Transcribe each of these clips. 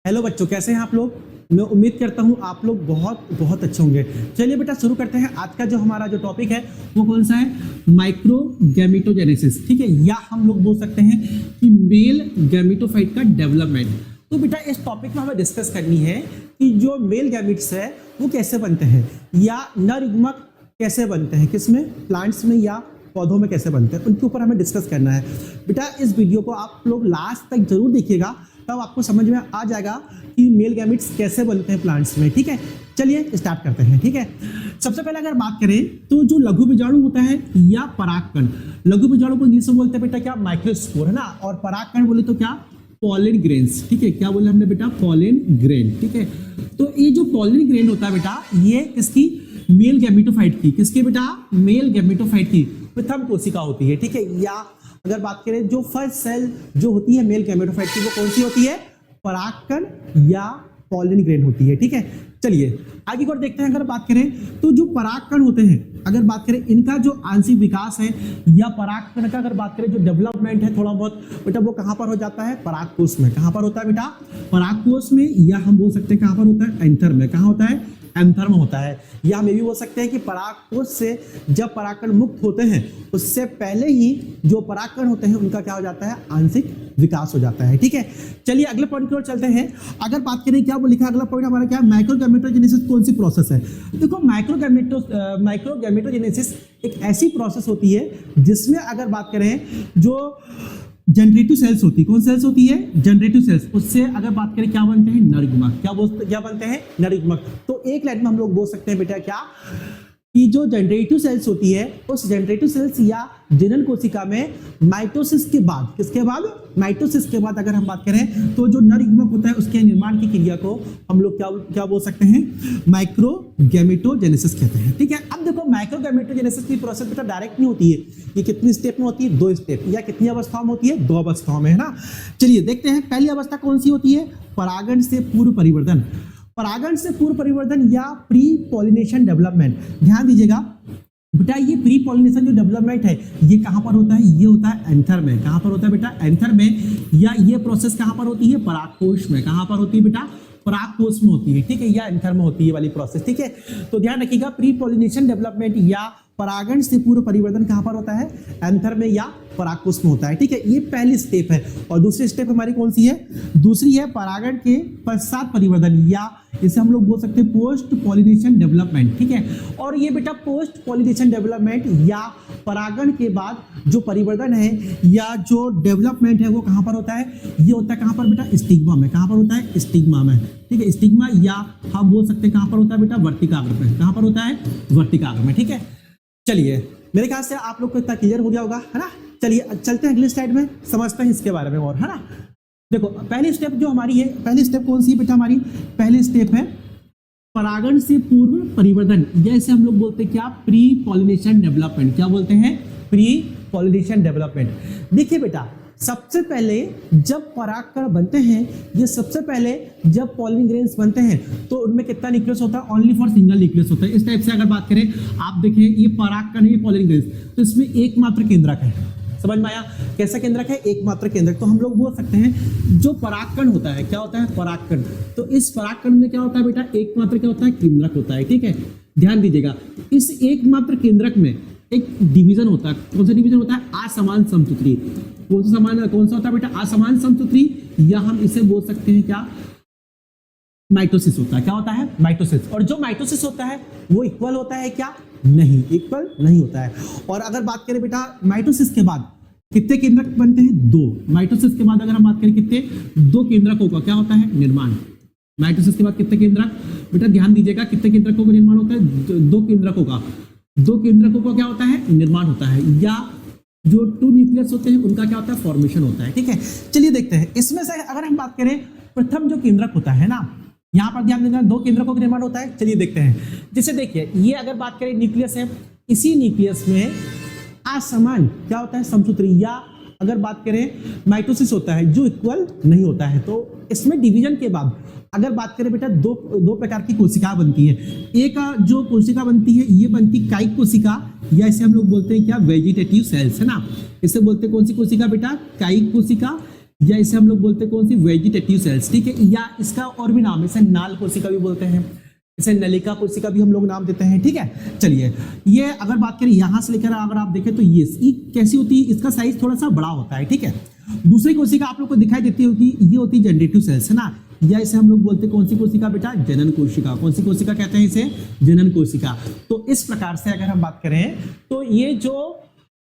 Hello बच्चों, कैसे हैं आप लोग। मैं उम्मीद करता हूं आप लोग बहुत बहुत अच्छे होंगे। चलिए बेटा शुरू करते हैं। आज का जो हमारा जो टॉपिक है वो कौन सा है, माइक्रोगैमेटोजेनेसिस। ठीक है, या हम लोग बोल सकते हैं कि मेल गैमेटोफाइट का डेवलपमेंट। तो बेटा इस टॉपिक में हमें डिस्कस करनी है कि जो मेल गैमेट्स है वो कैसे बनते हैं, या नर युग्मक कैसे बनते हैं, किसमें, प्लांट्स में या पौधों में कैसे बनते हैं, उनके ऊपर हमें डिस्कस करना है। बेटा इस वीडियो को आप लोग लास्ट तक जरूर देखिएगा, तब आपको समझ में आ जाएगा कि मेल गैमेट्स कैसे बनते हैं प्लांट्स में। ठीक है, चलिए स्टार्ट करते हैं। ठीक है, सबसे पहले अगर बात करें तो जो लघु बीजाणु होता है या परागकण, लघु बीजाणु को इंग्लिश में बोलते हैं बेटा क्या, माइक्रोस्पोर है ना, और परागकण बोले तो क्या, पॉलन ग्रेन्स। ठीक है, क्या बोले हमने बेटा, पॉलन ग्रेन। ठीक है, तो ये जो पॉलन ग्रेन होता है बेटा, ये किसकी, मेल गैमेटोफाइट की, किसके बेटा, मेल गैमेटोफाइट की प्रथम कोशिका होती है। ठीक है, या अगर बात करें जो फर्स्ट सेल जो होती है मेल गैमेटोफाइट की, वो कौन सी होती है, परागकण या पॉलन ग्रेन होती है। ठीक है, चलिए आगे और देखते हैं। अगर बात करें तो जो परागकण होते हैं, अगर बात करें इनका जो आंशिक विकास है, या परागकण का अगर बात करें जो डेवलपमेंट है थोड़ा बहुत बेटा, वो कहां पर हो जाता है, परागकोश में। कहां पर होता है बेटा, परागकोश में, या हम बोल सकते हैं कहां पर होता है, एंथर में। कहां होता है, एंथर में होता है। या हम ये भी बोल सकते हैं कि परागकोश से जब परागकण मुक्त होते हैं उससे पहले ही जो परागकण होते हैं उनका क्या हो जाता है, आंशिक विकास हो जाता है। ठीक है, चलिए अगले पॉइंट की ओर चलते हैं। अगर बात करें क्या वो लिखा है, अगला पॉइंट हमारा क्या है, माइक्रोगैमेटोजेनेसिस कौन सी प्रोसेस है। देखो माइक्रोगैमेटोजेनेसिस एक ऐसी प्रोसेस होती है जिसमें अगर बात करें जो जनरेटिव सेल्स होती है, कौन सेल्स होती है, जनरेटिव सेल्स, उससे अगर बात करें क्या बनते हैं, नर युग्मक। क्या बनते हैं, नर युग्मक। तो एक लाइन में हम लोग बोल सकते हैं बेटा क्या, कि जो जनरेटिव सेल्स होती है उस जनरेटिव सेल्स या जनन कोशिका में माइटोसिस के बाद, किसके बाद, माइटोसिस के बाद अगर हम बात करें तो जो नर युग्मक होता है उसके निर्माण की क्रिया को हम लोग क्या बोल सकते हैं, माइक्रोगैमेटोजेनेसिस कहते हैं। ठीक है, अब देखो माइक्रोगैमेटोजेनेसिस की प्रोसेस बेटा डायरेक्ट नहीं होती है, ये कितनी स्टेप में होती है, 2 स्टेप, या कितनी अवस्थाओं में होती है, 2 अवस्थाओं में, है ना। चलिए देखते हैं, पहली अवस्था कौन सी होती है, परागण से पूर्व परिवर्तन। परागण से पूर्व परिवर्तन या प्री पॉलिनेशन डेवलपमेंट। ध्यान दीजिएगा बेटा, ये प्री पॉलिनेशन जो डेवलपमेंट है ये कहां पर होता है, ये होता है एंथर में। कहां पर होता है बेटा, एंथर में। या ये प्रोसेस कहां पर होती है, परागकोश में। कहां पर होती है बेटा, परागकोश में होती है। ठीक है, या एंथर में होती है वाली प्रोसेस। ठीक है, तो ध्यान रखिएगा, प्री पॉलिनेशन डेवलपमेंट या परागण से पूर्व परिवर्तन कहां पर होता है, एंथर में या परागकोश में होता है। ठीक है, ये पहली स्टेप है। और दूसरी स्टेप हमारी कौन सी है, दूसरी है परागण के पश्चात परिवर्तन, या इसे हम लोग बोल सकते हैं पोस्ट पॉलिनेशन डेवलपमेंट। ठीक है, और ये बेटा पोस्ट पॉलिनेशन डेवलपमेंट या परागण के बाद जो परिवर्तन है या जो डेवलपमेंट है वो कहां पर होता है, ये होता है कहां पर बेटा, स्टिग्मा में। कहां पर होता है, स्टिग्मा में। ठीक है, स्टिग्मा, या हम बोल सकते हैं कहां पर होता है बेटा, वर्तिकाग्र में। कहां पर होता है, वर्तिकाग्र में। ठीक है, चलिए मेरे ख्याल से आप लोग को इतना क्लियर हो गया होगा, है ना। चलिए चलते हैं अगली स्लाइड में, समझते हैं इसके बारे में और, है ना। देखो पहली स्टेप जो हमारी है, पहली स्टेप कौन सी है बेटा, हमारी पहली स्टेप है परागण से पूर्व परिवर्तन, जैसे हम लोग बोलते हैं क्या, प्री पॉलिनेशन डेवलपमेंट। क्या बोलते हैं, प्री पॉलिनेशन डेवलपमेंट। देखिए बेटा, सबसे पहले जब परागकण बनते हैं, ये सबसे पहले जब पॉलिन ग्रेन्स बनते हैं तो उनमें कितना न्यूक्लियस होता है, ओनली फॉर सिंगल न्यूक्लियस होता है। इस टाइप से अगर बात करें, आप देखें ये परागकण है, पॉलिन ग्रेन्स, तो इसमें एकमात्र केंद्रक है। समझ में आया, कैसा केंद्रक है, एकमात्र केंद्रक। तो हम लोग बोल सकते हैं जो परागकण होता है, क्या होता है, परागकण। तो इस परागकण में क्या होता है बेटा, एकमात्र क्या होता है, केंद्रक होता है। ठीक है, ध्यान दीजिएगा, इस एकमात्र केंद्रक में एक डिवीजन होता है। कौन सा डिवीजन होता है, असमान समसूत्री। कौन सा होता है बेटा, असमान समसूत्री, या हम इसे बोल सकते हैं क्या, माइटोसिस होता है। क्या होता है, माइटोसिस। और जो माइटोसिस होता है वो इक्वल होता है क्या, नहीं, इक्वल नहीं होता है। और अगर बात करें बेटा माइटोसिस के बाद कितने केंद्रक बनते हैं, 2। माइटोसिस के बाद अगर हम बात करें कितने, 2 केंद्रकों का क्या होता है, निर्माण। माइटोसिस के बाद कितने केंद्रक, बेटा ध्यान दीजिएगा, कितने केंद्रकों का निर्माण होता है, 2 केंद्रकों का। 2 केंद्रकों का क्या होता है, निर्माण होता है। या जो 2 न्यूक्लियस होते हैं उनका क्या होता है, फॉर्मेशन होता है। ठीक है, चलिए देखते हैं। इसमें से अगर हम बात करें, प्रथम जो केंद्रक होता है ना, यहाँ पर ध्यान देना, 2 केंद्रकों का निर्माण होता है। चलिए देखते हैं, जैसे देखिए ये अगर बात करें न्यूक्लियस है, इसी न्यूक्लियस में असमान क्या होता है, समसूत्री। या अगर बात करें माइटोसिस होता है जो इक्वल नहीं होता है। तो इसमें डिवीजन के बाद अगर बात करें बेटा, दो प्रकार की कोशिका बनती है। एक जो कोशिका बनती है ये बनती कायिक कोशिका, या इसे हम लोग बोलते हैं क्या, वेजिटेटिव सेल्स, है ना। इसे बोलते हैं कौन सी कोशिका बेटा, कायिक कोशिका, या इसे हम लोग बोलते हैं कौन सी, वेजिटेटिव सेल्स, ठीक है, या इसका और भी नाम है, इसे नाल कोशिका भी बोलते हैं, इसे नलिका कोशिका भी हम लोग नाम देते हैं, ठीक है। चलिए ये अगर बात करें यहाँ से लेकर अगर आप देखें तो ये कैसी होती है, इसका साइज थोड़ा सा बड़ा होता है, ठीक है। दूसरी कोशिका आप लोग को दिखाई देती होगी, ये होती है जनरेटिव सेल्स, है ना, या इसे हम लोग बोलते हैं कौन सी कोशिका बेटा, जनन कोशिका। कौन सी कोशिका कहते हैं इसे, जनन कोशिका। तो इस प्रकार से अगर हम बात करें तो ये जो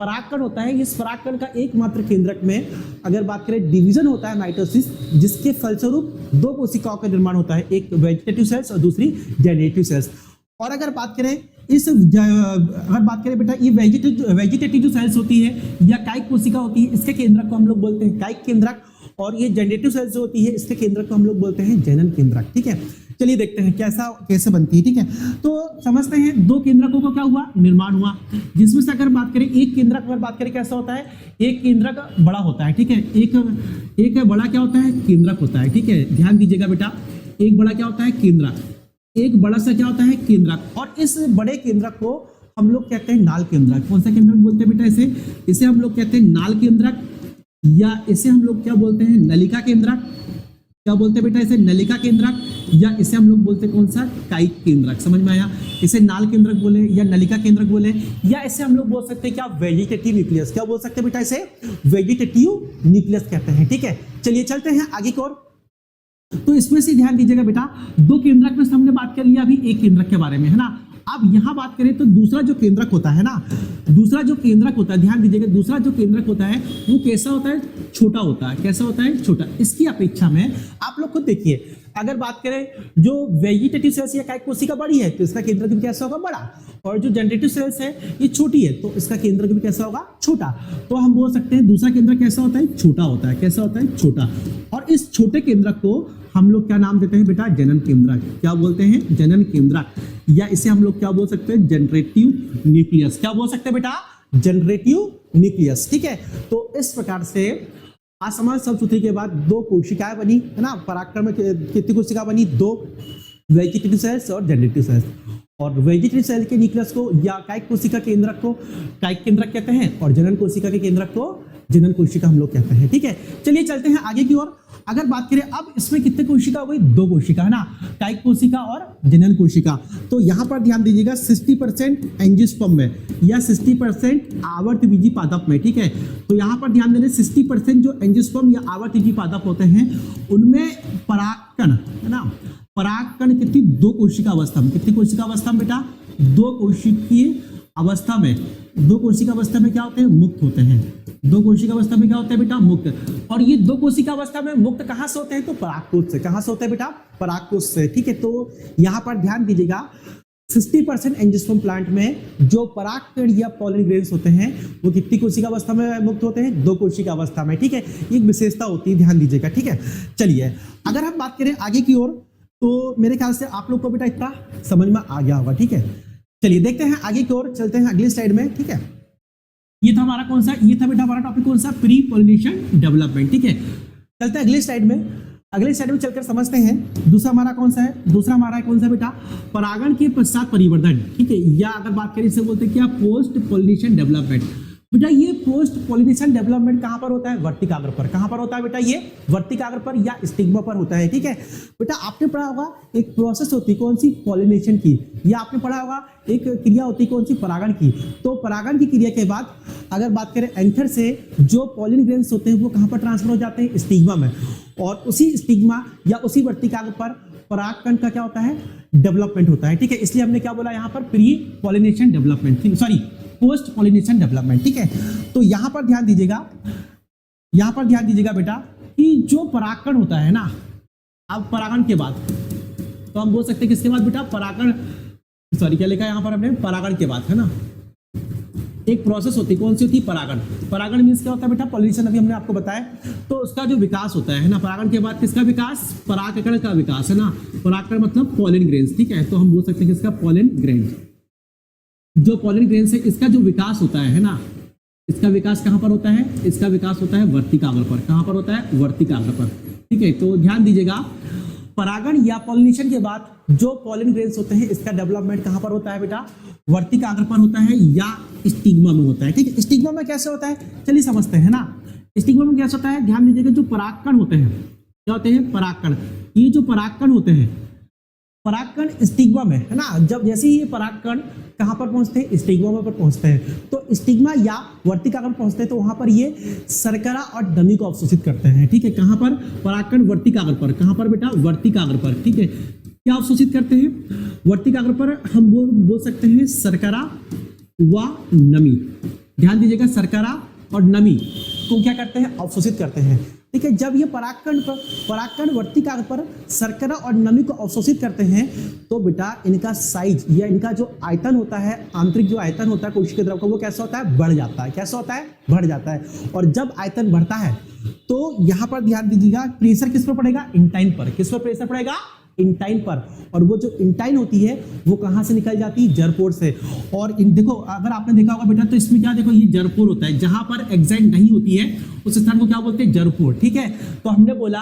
परागकण होता है, इस परागकण का एकमात्र केंद्रक में अगर बात करें डिवीजन होता है माइटोसिस, जिसके फलस्वरूप दो कोशिकाओं का निर्माण होता है, एक वेजिटेटिव सेल्स और दूसरी जनरेटिव सेल्स। और अगर बात करें बेटा ये वेजिटेटिव जो सेल्स होती है या कायिक कोशिका होती है, इसके केंद्रक को हम लोग बोलते हैं कायिक केंद्रक, और ये जनरेटिव सेल्स जो होती है इसके केंद्रक को हम लोग बोलते हैं जनन केंद्रक, ठीक है। चलिए देखते हैं कैसे बनती है, ठीक है। तो समझते हैं दो केंद्रकों का क्या हुआ, निर्माण हुआ, जिसमें से अगर बात करें एक केंद्रक अगर बात करें कैसा होता है, एक केंद्रक बड़ा होता है, ठीक है, एक बड़ा क्या होता है, केंद्रक होता है, ठीक है। ध्यान दीजिएगा बेटा, एक बड़ा क्या होता है, केंद्रक, एक बड़ा सा क्या होता है, केंद्रक, और इस बड़े केंद्रक को हम लोग कहते हैं नाल केंद्रक। कौन सा केंद्रक बोलते हैं बेटा, इसे हम लोग कहते हैं नाल केंद्रक, या इसे हम लोग क्या बोलते हैं, नलिका केंद्रक। क्या बोलते हैं बेटा इसे, नलिका केंद्रक, या इसे हम लोग बोलते हैं कौन सा, कायिक केंद्रक। समझ में आया, इसे नाल केंद्रक बोले या नलिका केंद्रक बोले, या इसे हम लोग बोल सकते हैं क्या, वेजिटेटिव न्यूक्लियस। क्या बोल सकते हैं बेटा इसे, वेजिटेटिव न्यूक्लियस कहते हैं, ठीक है। चलिए चलते हैं आगे की ओर। तो इसमें से ध्यान दीजिएगा बेटा, दो केंद्रक में हमने बात कर लिया अभी एक केंद्रक के बारे में, है ना। अब यहां बात करें तो दूसरा जो केंद्रक होता है ना, दूसरा जो केंद्रक होता है, ध्यान दीजिएगा, दूसरा जो केंद्रक होता है वो कैसा होता है, छोटा होता है। कैसा होता है, छोटा। इसकी अपेक्षा में आप लोग खुद देखिए, अगर बात करें जो वेजिटेटिव सेल्स या कायिक कोशिका बड़ी है तो इसका केंद्रक भी कैसा होगा, बड़ा, और जो जनरेटिव सेल्स है ये छोटी है तो इसका केंद्रक भी कैसा होगा, छोटा। तो हम बोल सकते हैं दूसरा केंद्रक कैसा होता है, छोटा होता है। कैसा होता है, छोटा। और इस छोटे केंद्रक को हम लोग क्या नाम देते हैं बेटा, जनन केंद्रक। क्या बोलते हैं, जनन केंद्रक, या इसे हम लोग क्या बोल सकते हैं, जनरेटिव न्यूक्लियस। क्या बोल सकते हैं बेटा, जनरेटिव न्यूक्लियस, ठीक है। तो इस प्रकार से असमान समसूत्री के बाद दो कोशिकाएं बनी, है ना। परागकण में कितनी कोशिका बनी, दो, वेजिटेटिव सेल्स और जनरेटिव सेल्स। और वेजिटेटिव सेल के न्यूक्लियस को या कायिक कोशिका केंद्रक को कायिक केंद्रक कहते हैं, और जनन कोशिका के केंद्रक को जनन कोशिका हम लोग कहते हैं, ठीक है। चलिए चलते हैं आगे की ओर। अगर बात करें अब इसमें कितने कोशिका हो गई, दो कोशिका, है ना, कायिक कोशिका और जनन कोशिका। तो यहां पर ध्यान दीजिएगा 60% एंजियोस्पर्म में या 60% आवर्तबीजी पादप में, ठीक है। तो यहां पर ध्यान देना 60% जो एंजियोस्पर्म या आवर्तबीजी पादप होते हैं उनमें परागकण, है ना, परागकण कितनी, दो कोशिका अवस्था में। कितनी कोशिका अवस्था में बेटा, दो कोशिकीय अवस्था में। दो कोशिका अवस्था में क्या होते हैं, मुक्त होते हैं। दो कोशिका अवस्था में क्या होता है बेटा, मुक्त। और ये दो कोशिका अवस्था में मुक्त कहां से होते हैं, तो परागकोश से। कहां से होते हैं बेटा, परागकोश से, ठीक है। तो यहां पर ध्यान दीजिएगा 60% एंजियोस्पर्म प्लांट में जो परागकण या पॉलन ग्रेन्स होते हैं वो कितनी कोशिका अवस्था में मुक्त होते हैं, दो कोशिका अवस्था में, ठीक है। एक विशेषता होती है, ध्यान दीजिएगा, ठीक है। चलिए अगर हम बात करें आगे की ओर तो मेरे ख्याल से आप लोग को बेटा इतना समझ में आ गया होगा, ठीक है। चलिए देखते हैं आगे की ओर, चलते हैं अगली स्लाइड में, ठीक है। ये था हमारा कौन सा, ये था बेटा हमारा टॉपिक कौन सा, प्री पॉलिनेशन डेवलपमेंट, ठीक है। चलते हैं अगली स्लाइड में। अगले स्लाइड में चलकर समझते हैं दूसरा हमारा कौन सा है, दूसरा हमारा है कौन सा बेटा, परागण के पश्चात परिवर्धन, ठीक है। या अगर बात करें इसे बोलते हैं क्या, पोस्ट पॉलिनेशन डेवलपमेंट। बेटा ये पोस्ट पॉलिनेशन डेवलपमेंट कहां पर होता है, वर्तिकाग्र पर। कहां पर होता है बेटा, ये वर्तिकाग्र पर या स्टिग्मा पर होता है, ठीक है। बेटा आपने पढ़ा होगा एक प्रोसेस होती है कौन सी, पॉलिनेशन की, या आपने पढ़ा होगा एक क्रिया होती है कौन सी, परागण की। तो परागण की क्रिया के बाद अगर बात करें एंथर से जो पॉलिन ग्रेन्स होते हैं वो कहां पर ट्रांसफर हो जाते हैं, स्टिग्मा में। और उसी स्टिग्मा या उसी वर्तिकाग्र पर परागकण का क्या होता है, डेवलपमेंट होता है, ठीक है। इसलिए हमने क्या बोला यहाँ पर, pre pollination development, sorry post pollination development, ठीक है। तो यहां पर ध्यान दीजिएगा, यहां पर ध्यान दीजिएगा बेटा कि जो परागकण होता है ना, अब परागण के बाद तो हम बोल सकते हैं किसके बाद बेटा, परागण, सॉरी क्या लिखा है यहां पर हमने, परागण के बाद, है ना। एक प्रोसेस होती है कौन सी होती है, परागण। परागण मीन्स क्या होता है बेटा, पॉलिनेशन, अभी हमने आपको बताया। तो उसका जो विकास होता है ना, परागण के बाद किसका विकास, परागकण का विकास, है ना। परागकण मतलब पॉलिन ग्रेन्स, ठीक है। तो हम बोल सकते हैं किसका, पॉलिन ग्रेन्स। जो पॉलिन ग्रेन्स है इसका जो विकास होता है ना, इसका विकास कहां पर होता है, इसका विकास होता है वर्तिकाग्र पर। कहां पर होता है, वर्तिकाग्र पर, ठीक है। तो ध्यान दीजिएगा परागण या पॉलिनेशन के बाद जो पॉलिन ग्रेन्स होते हैं इसका डेवलपमेंट कहां पर होता है बेटा, वर्तिकाग्र पर होता है या स्टिग्मा में होता है, ठीक है। स्टिग्मा में कैसे होता है, चलिए समझते हैं ना। स्टिग्मा में क्या होता है, ध्यान दीजिएगा, जो परागकण होते हैं, क्या होते हैं, परागकण। ये जो परागकण होते हैं, परागकण स्टिग्मा में, है ना, जब जैसे ही ये परागकण कहाँ पर पहुंचते हैं, स्टिग्मा पर पहुंचते हैं, तो स्टिग्मा या वर्तिकाग्र पर पहुंचते हैं, तो वहां पर ये शर्करा और नमी को अवशोषित करते हैं। ठीक है, कहाँ पर, परागकण वर्तिकाग्र पर, कहाँ पर बेटा, वर्तिकाग्र पर। ठीक है, क्या अवशोषित करते हैं, वर्तिकाग्र पर हम बोल सकते हैं शर्करा व नमी। ध्यान दीजिएगा, शर्करा और नमी को क्या करते हैं, अवशोषित करते हैं। ठीक है, जब ये परागकण वर्तिकाग्र पर शर्करा और नमी को अवशोषित करते हैं, तो बेटा इनका साइज या इनका जो आयतन होता है, आंतरिक जो आयतन होता है कोशिका द्रव का, वो कैसा होता है, बढ़ जाता है। कैसा होता है, बढ़ जाता है। और जब आयतन बढ़ता है तो यहाँ पर ध्यान दीजिएगा, प्रेशर किस पर पड़ेगा, इंटाइन पर। किस पर प्रेशर पड़ेगा, इंटाइन पर। और वो जो इंटाइन होती है वो कहाँ से निकल जाती है, जरपोर से। और देखो, अगर आपने देखा होगा बेटा, तो इसमें क्या, देखो ये जरपोर होता है, जहां पर एग्जाइट नहीं होती है उस स्थान को क्या बोलते हैं, जरपोर। ठीक है, तो हमने बोला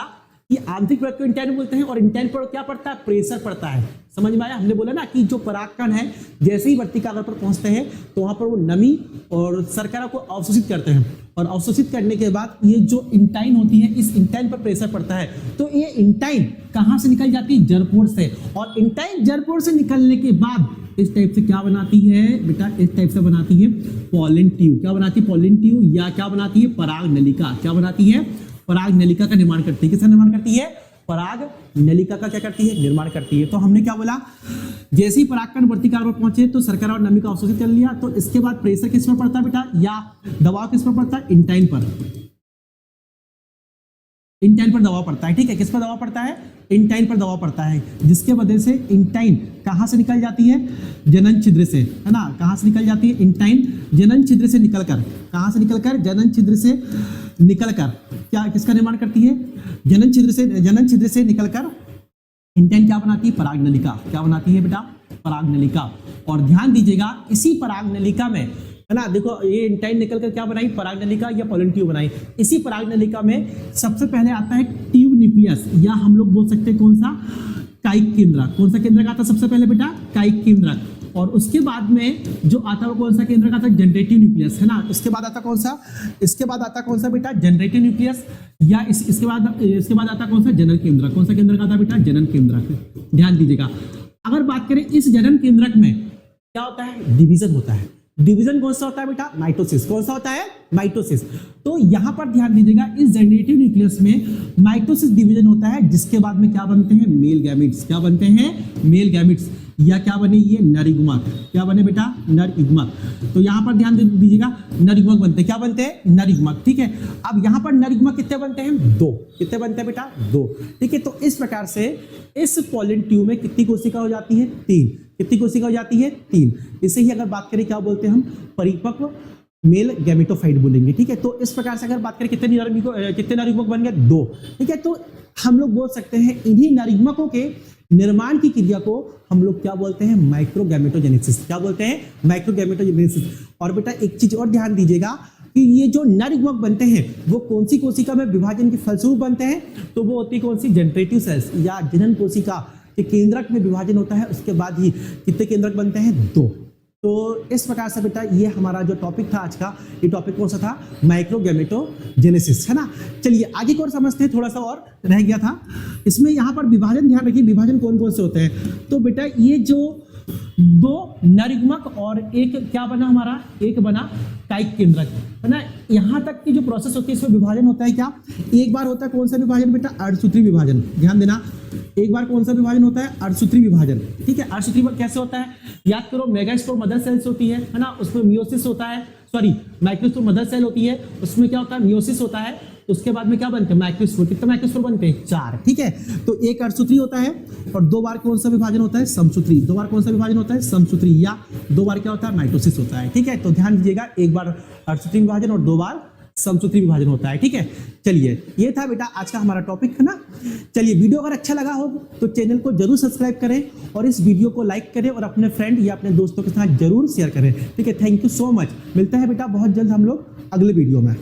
कि आंतरिक परत को इंटाइन बोलते हैं, और इंटाइन पर क्या पड़ता है, प्रेशर पड़ता है। समझ में आया, हमने बोला ना कि जो परागकण है जैसे ही वर्तिकाग्र पर पहुंचते हैं तो वहां पर वो नमी और शर्करा को अवशोषित करते हैं, और अवशोषित करने के बाद ये जो इंटाइन होती है, इस इंटाइन पर प्रेशर पड़ता है, तो ये इंटाइन कहां से निकल जाती है, जरपोर से। और इंटाइन जरपोर से निकलने के बाद इस टाइप से क्या बनाती है बेटा, इस टाइप से बनाती है पॉलन ट्यूब। क्या बनाती है, पॉलन ट्यूब, या क्या बनाती है, पराग नलिका। क्या बनाती है, पराग नलिका का निर्माण करती है। किसका निर्माण करती है, पराग नलिका का क्या करती है, निर्माण करती है। तो हमने क्या बोला, जैसे ही परागकण वर्तिकाग्र पर पहुंचे तो शर्करा और नमी को अवशोषित कर लिया, तो इसके बाद प्रेशर किस पर पड़ता है बेटा, या दबाव किस पर पड़ता है, इंटाइन पर। इंटाइन पर दबाव पड़ता है। ठीक है, किस पर दबाव पड़ता है, इंटाइन पर दबाव पड़ता है, जिसके वजह से इंटाइन कहां से निकल जाती है, जनन छिद्र से, है ना। कहां से निकल जाती है, इंटाइन जनन छिद्र से निकलकर, कहां से निकलकर, जनन छिद्र से निकलकर क्या, किसका निर्माण करती है, जनन छिद्र से निकलकर इंटाइन क्या बनाती है, पराग नलिका। क्या बनाती है बेटा, पराग नलिका। और ध्यान दीजिएगा, इसी पराग नलिका में, है ना, देखो ये इंटाइन निकलकर क्या बनाई, पराग नलिका या पॉलन ट्यूब बनाई। इसी पराग नलिका में सबसे पहले आता है ट्यूब न्यूक्लियस, या हम लोग बोल सकते हैं कौन सा, कायिक केंद्रक। कौन सा केंद्रक आता है सबसे पहले बेटा, कायिक केंद्रक। और उसके बाद में जो आता है वो कौन सा केंद्रक आता है, जनरेटिव न्यूक्लियस, है ना। इसके बाद आता कौन सा, इसके बाद आता कौन सा बेटा, जनरेटिव न्यूक्लियस, या इसके बाद आता कौन सा, जनन केंद्रक। कौन सा केंद्रक आता है बेटा, जनन केंद्रक। ध्यान दीजिएगा, अगर बात करें इस जनन केंद्रक में क्या होता है, डिवीजन होता है। डिवीजन कौन सा होता है बेटा, माइटोसिस। कौन सा होता है, माइटोसिस। तो यहां पर ध्यान दीजिएगा, इस जनरेटिव न्यूक्लियस में माइटोसिस डिवीजन होता है, जिसके बाद में क्या बनते हैं, मेल गैमेट्स। क्या बनते हैं, मेल गैमेट्स, या क्या बने, ये नरयुग्मक। क्या बने बेटा, नरयुग्मक। तो यहां पर ध्यान दीजिएगा, नरयुग्मक बनते हैं। क्या बनते हैं, नरयुग्मक। ठीक है, अब यहां पर नरयुग्मक कितने बनते हैं, 2। कितने बनते हैं बेटा, 2। ठीक है, तो इस प्रकार से इस पॉलन ट्यूब में कितनी कोशिका हो जाती है, 3। कितनी कोशिका हो जाती है, 3। इसे ही अगर बात करें क्या बोलते हैं हम, परिपक्व मेल गैमेटोफाइट बोलेंगे। ठीक है, तो इस प्रकार से अगर बात करें कितने नरयुग्मक बन गए, 2। ठीक है, तो हम लोग बोल सकते हैं इन्हीं नरयुग्मकों के निर्माण की क्रिया को हम लोग क्या बोलते हैं, माइक्रोगैमेटोजेनेसिस। क्या बोलते हैं, माइक्रोगैमेटोजेनेसिस। और बेटा एक चीज और ध्यान दीजिएगा कि ये जो नरयुग्मक बनते हैं वो कौन सी कोशिका में विभाजन के फलस्वरूप बनते हैं, तो वो होती है कौन सी, जनरेटिव सेल्स या जनन कोशिका के केंद्रक में विभाजन होता है, उसके बाद ही कितने केंद्रक बनते हैं, 2। तो इस प्रकार से बेटा ये हमारा जो टॉपिक था आज का, ये टॉपिक कौन सा था, माइक्रोगैमेटोजेनेसिस, है ना। चलिए आगे को और समझते हैं, थोड़ा सा और रह गया था इसमें। यहाँ पर विभाजन ध्यान रखिए, विभाजन कौन कौन से होते हैं। तो बेटा ये जो 2 नरयुग्मक और एक क्या बना हमारा, एक बना कायिक केंद्रक, है ना। यहाँ तक की जो प्रोसेस होती है इसमें विभाजन होता है क्या, एक बार होता है कौन सा विभाजन बेटा, अर्धसूत्री विभाजन। ध्यान देना, एक बार कौन सा विभाजन होता है, अर्धसूत्री विभाजन। ठीक है, अर्धसूत्री कैसे होता है, याद करो, मेगास्पोर मदर सेल्स होती है ना, उसमें मियोसिस होता है, सॉरी माइक्रोस्पोर मदर सेल होती है, उसमें क्या होता है, मियोसिस होता है। उसके बाद में क्या बनते हैं, माइक्रोस्पोर। कितने माइक्रोस्पोर बनते हैं, 4। ठीक है, तो एक अर्धसूत्री होता है, और 2 बार कौन सा विभाजन होता है, समसूत्री। 2 बार कौन सा विभाजन होता है, समसूत्री, या 2 बार क्या होता है, माइटोसिस होता है। ठीक है, तो ध्यान दीजिएगा, एक बार अर्धसूत्री विभाजन और 2 बार समसूत्री विभाजन होता है। ठीक है, चलिए ये था बेटा आज का हमारा टॉपिक, है ना। चलिए वीडियो अगर अच्छा लगा हो तो चैनल को जरूर सब्सक्राइब करें, और इस वीडियो को लाइक करें, और अपने फ्रेंड या अपने दोस्तों के साथ जरूर शेयर करें। ठीक है, थैंक यू सो मच। मिलता है बेटा बहुत जल्द हम लोग अगले वीडियो में।